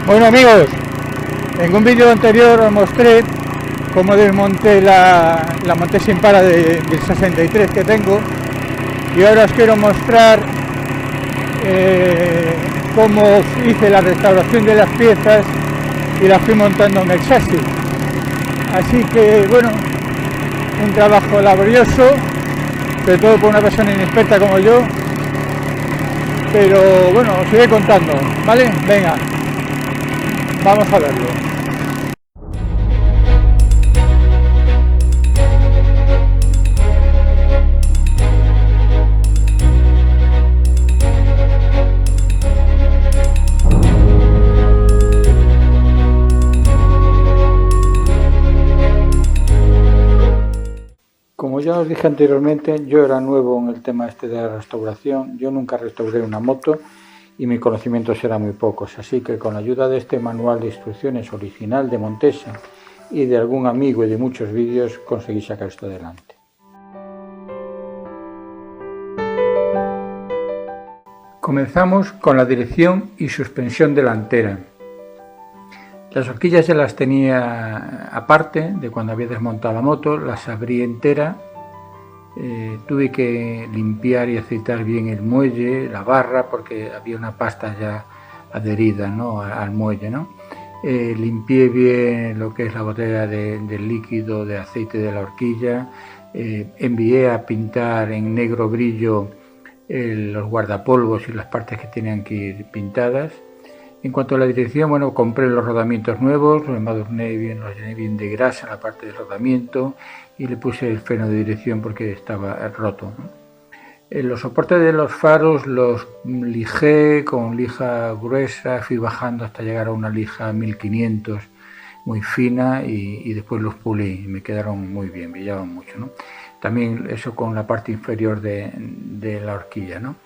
Bueno amigos, en un vídeo anterior os mostré cómo desmonté la monté sin para del 63 que tengo, y ahora os quiero mostrar cómo hice la restauración de las piezas y las fui montando en el chasis. Así que bueno, un trabajo laborioso, sobre todo por una persona inexperta como yo, pero bueno, os iré contando, ¿vale? Venga, vamos a verlo. Como ya os dije anteriormente, yo era nuevo en el tema este de la restauración. Yo nunca restauré una moto y mis conocimientos eran muy pocos, así que con la ayuda de este manual de instrucciones original de Montesa y de algún amigo y de muchos vídeos conseguí sacar esto adelante. Comenzamos con la dirección y suspensión delantera. Las horquillas ya las tenía aparte de cuando había desmontado la moto, las abrí entera. Tuve que limpiar y aceitar bien el muelle, la barra, porque había una pasta ya adherida, ¿no?, al muelle, ¿no? Limpié bien lo que es la botella del líquido de aceite de la horquilla. Envié a pintar en negro brillo los guardapolvos y las partes que tenían que ir pintadas. En cuanto a la dirección, bueno, compré los rodamientos nuevos, los embadurné bien, los llené bien de grasa en la parte del rodamiento y le puse el freno de dirección porque estaba roto, ¿no? Los soportes de los faros los lijé con lija gruesa, fui bajando hasta llegar a una lija 1500 muy fina y después los pulí y me quedaron muy bien, brillaban mucho, ¿no? También eso con la parte inferior de la horquilla, ¿no?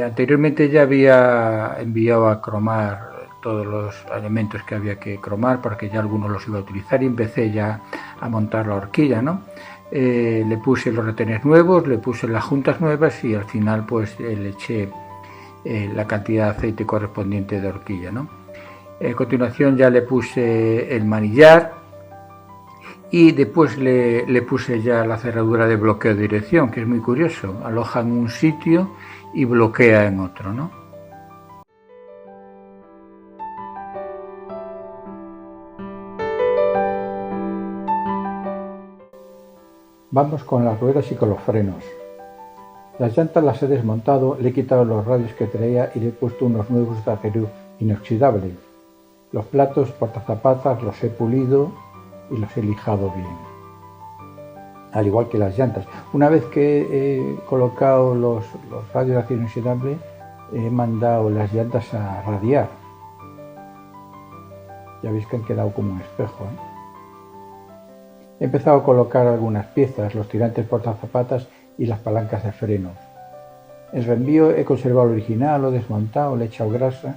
Anteriormente ya había enviado a cromar todos los elementos que había que cromar porque ya algunos los iba a utilizar y empecé ya a montar la horquilla, ¿no? Le puse los retenes nuevos, le puse las juntas nuevas y al final pues le eché la cantidad de aceite correspondiente de horquilla, ¿no? A continuación ya le puse el manillar y después le puse ya la cerradura de bloqueo de dirección, que es muy curioso, aloja en un sitio y bloquea en otro, ¿no? Vamos con las ruedas y con los frenos. Las llantas las he desmontado, le he quitado los radios que traía y le he puesto unos nuevos de acero inoxidable. Los platos portazapatas los he pulido y los he lijado bien, al igual que las llantas. Una vez que he colocado los radios de acero inoxidable, he mandado las llantas a radiar. Ya veis que han quedado como un espejo, ¿eh? He empezado a colocar algunas piezas, los tirantes portazapatas y las palancas de freno. El reenvío he conservado el original, lo he desmontado, le he echado grasa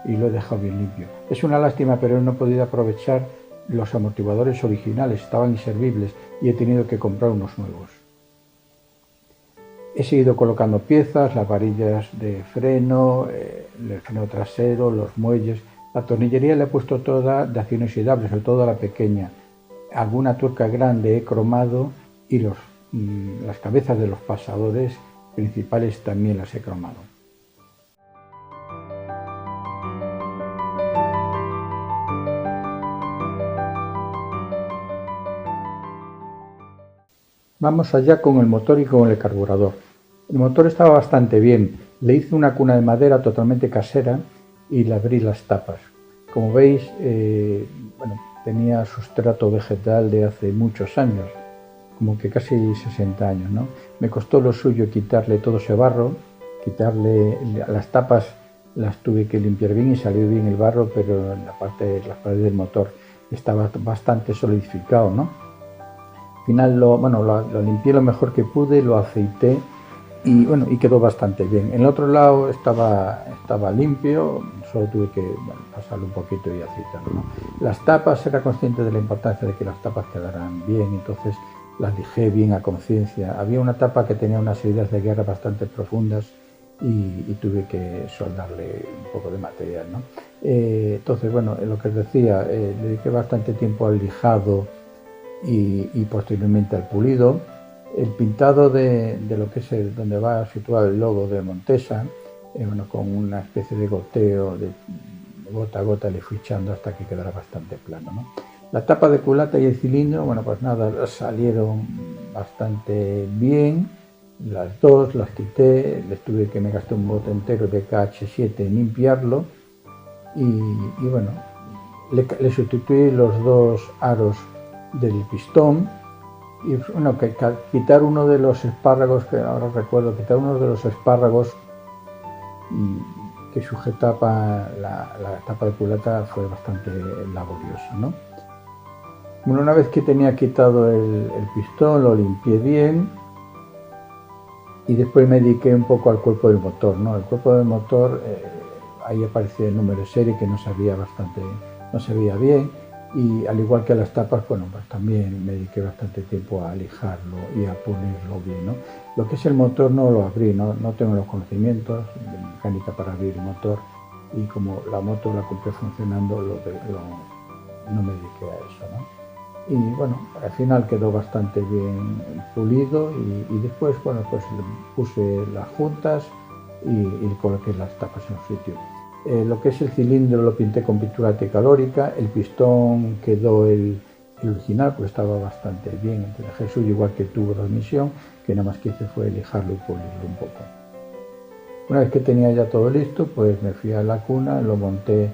y lo he dejado bien limpio. Es una lástima, pero no he podido aprovechar los amortiguadores originales, estaban inservibles y he tenido que comprar unos nuevos. He seguido colocando piezas, las varillas de freno, el freno trasero, los muelles. La tornillería la he puesto toda de acero inoxidable, sobre todo la pequeña. Alguna tuerca grande he cromado y las cabezas de los pasadores principales también las he cromado. Vamos allá con el motor y con el carburador. El motor estaba bastante bien. Le hice una cuna de madera totalmente casera y le abrí las tapas. Como veis, bueno, tenía sustrato vegetal de hace muchos años, como que casi 60 años, ¿no? Me costó lo suyo quitarle todo ese barro, quitarle las tapas, las tuve que limpiar bien y salió bien el barro, pero en la parte de las paredes del motor estaba bastante solidificado, ¿no? Al final lo limpié lo mejor que pude, lo aceité y bueno, y quedó bastante bien. En el otro lado estaba limpio, solo tuve que pasarlo un poquito y aceitarlo, ¿no? Las tapas, era consciente de la importancia de que las tapas quedaran bien, entonces las lijé bien a conciencia. Había una tapa que tenía unas heridas de guerra bastante profundas y tuve que soldarle un poco de material, ¿no? Entonces, bueno, lo que os decía, le dediqué bastante tiempo al lijado y posteriormente al pulido. El pintado de lo que es donde va situado el logo de Montesa, bueno, con una especie de goteo, de gota a gota le fui echando hasta que quedara bastante plano, ¿no? La tapa de culata y el cilindro, bueno, pues nada, salieron bastante bien. Las dos las quité, me gasté un bote entero de KH7 en limpiarlo y bueno, le sustituí los dos aros del pistón y bueno, quitar uno de los espárragos, que ahora recuerdo, quitar uno de los espárragos que sujetaba la tapa de culata fue bastante laborioso, ¿no? Bueno, una vez que tenía quitado el pistón, lo limpié bien y después me dediqué un poco al cuerpo del motor, ¿no? El cuerpo del motor, ahí aparecía el número de serie que no se veía bien, y al igual que las tapas, bueno, pues también me dediqué bastante tiempo a lijarlo y a pulirlo bien, ¿no? Lo que es el motor no lo abrí, no tengo los conocimientos de mecánica para abrir el motor, y como la moto la compré funcionando, no me dediqué a eso, ¿no? Y bueno, al final quedó bastante bien pulido y después, bueno, pues puse las juntas y coloqué las tapas en su sitio. Lo que es el cilindro lo pinté con pintura tricalórica, el pistón quedó el original, pues estaba bastante bien, el suyo igual que el tubo de transmisión, que nada más que hice fue lijarlo y pulirlo un poco. Una vez que tenía ya todo listo, pues me fui a la cuna, lo monté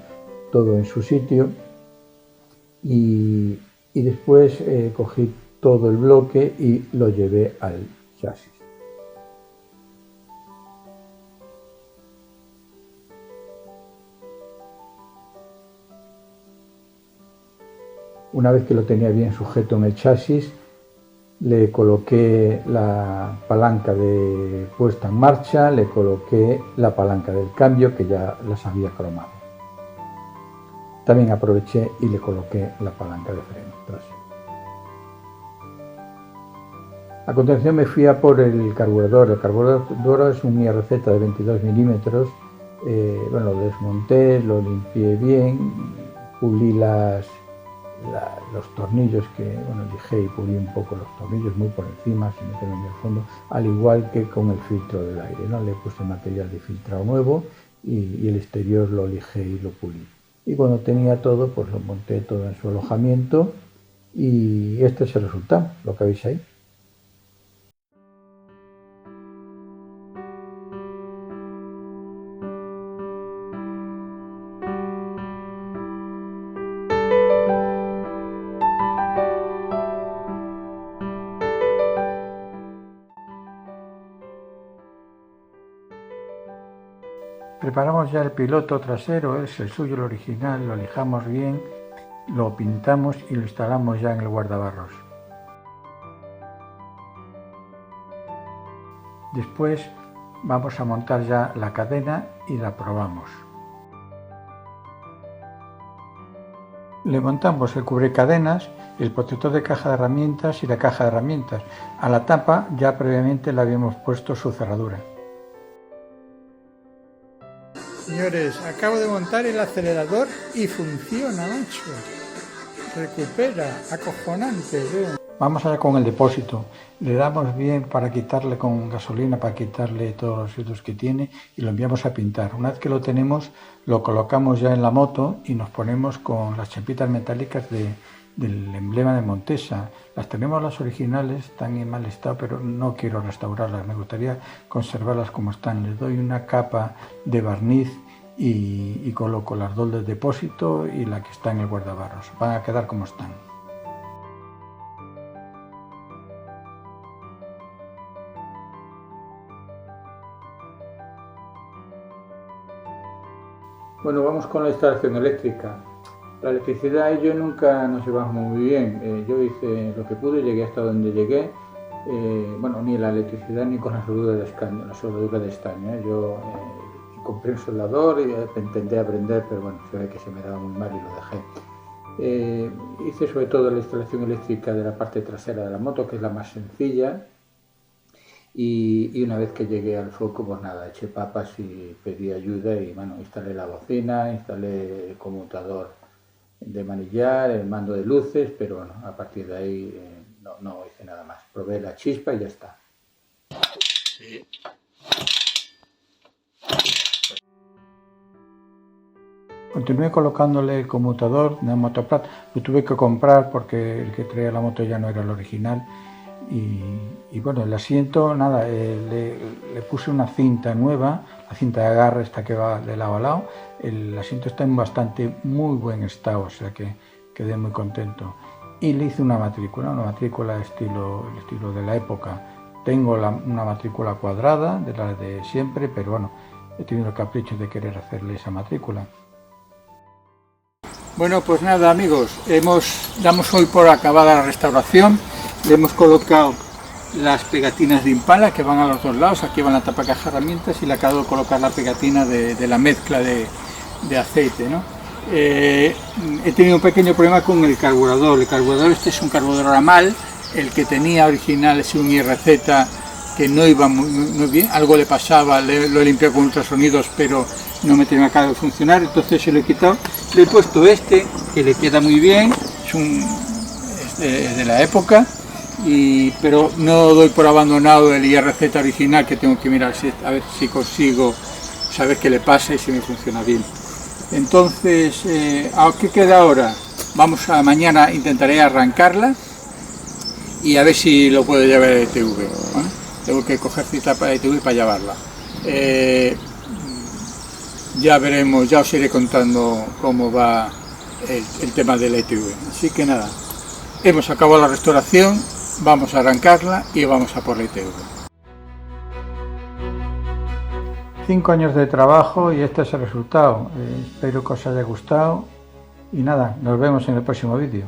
todo en su sitio y después cogí todo el bloque y lo llevé al chasis. Una vez que lo tenía bien sujeto en el chasis, le coloqué la palanca de puesta en marcha, le coloqué la palanca del cambio, que ya las había cromado. También aproveché y le coloqué la palanca de freno trasero. A continuación me fui a por el carburador. El carburador es un IRZ de 22 milímetros. Bueno, lo desmonté, lo limpié bien, pulí los tornillos, bueno, lijé y pulí un poco los tornillos muy por encima, sin meterme en el fondo, al igual que con el filtro del aire, ¿no? Le puse material de filtrado nuevo y el exterior lo lijé y lo pulí. Y cuando tenía todo, pues lo monté todo en su alojamiento y este es el resultado, lo que veis ahí. Preparamos ya el piloto trasero, es el suyo, el original, lo lijamos bien, lo pintamos y lo instalamos ya en el guardabarros. Después vamos a montar ya la cadena y la probamos. Le montamos el cubrecadenas, el protector de caja de herramientas y la caja de herramientas. A la tapa ya previamente le habíamos puesto su cerradura. Señores, acabo de montar el acelerador y funciona, macho. Recupera, acojonante. Vamos allá con el depósito. Le damos bien para quitarle con gasolina, para quitarle todos los residuos que tiene y lo enviamos a pintar. Una vez que lo tenemos, lo colocamos ya en la moto y nos ponemos con las chapitas metálicas del emblema de Montesa. Las tenemos las originales, están en mal estado, pero no quiero restaurarlas, me gustaría conservarlas como están. Les doy una capa de barniz y coloco las dos del depósito y la que está en el guardabarros. Van a quedar como están. Bueno, vamos con la instalación eléctrica. La electricidad y yo nunca nos llevamos muy bien. Yo hice lo que pude, llegué hasta donde llegué. Bueno, ni la electricidad ni con la soldadura de estaño. Yo compré un soldador y intenté aprender, pero bueno, se ve que se me daba muy mal y lo dejé. Hice sobre todo la instalación eléctrica de la parte trasera de la moto, que es la más sencilla. y una vez que llegué al foco, pues nada, eché papas y pedí ayuda y bueno, instalé la bocina, instalé el conmutador de manillar, el mando de luces, pero bueno, a partir de ahí no hice nada más. Probé la chispa y ya está. Sí. Continué colocándole el conmutador de Motoplat. Lo tuve que comprar porque el que traía la moto ya no era el original. Y bueno, el asiento, nada, le puse una cinta nueva, la cinta de agarre esta que va de lado a lado. El asiento está en muy buen estado, o sea que quedé muy contento. Y le hice una matrícula estilo de la época. Tengo una matrícula cuadrada, de la de siempre, pero bueno, he tenido el capricho de querer hacerle esa matrícula. Bueno, pues nada amigos, damos hoy por acabada la restauración. Le hemos colocado las pegatinas de Impala que van a los dos lados, aquí van la tapa caja herramientas y le acabo de colocar la pegatina de la mezcla de aceite, ¿no? He tenido un pequeño problema con el carburador. El carburador este es un carburador Amal, el que tenía original es un IRZ que no iba muy bien, algo le pasaba, lo he limpiado con ultrasonidos pero no me tenía acabado de funcionar, entonces se lo he quitado. Le he puesto este que le queda muy bien, es de la época, pero no doy por abandonado el IRZ original, que tengo que mirar a ver si consigo saber qué le pasa y si me funciona bien. Entonces, ¿qué queda ahora? Mañana intentaré arrancarla y a ver si lo puedo llevar a ETV, ¿vale? Tengo que coger cita para ETV para llevarla. Ya veremos, ya os iré contando cómo va el tema del ETV. Así que nada, hemos acabado la restauración, vamos a arrancarla y vamos a por la ETV. 5 años de trabajo y este es el resultado. Espero que os haya gustado y nada, nos vemos en el próximo vídeo.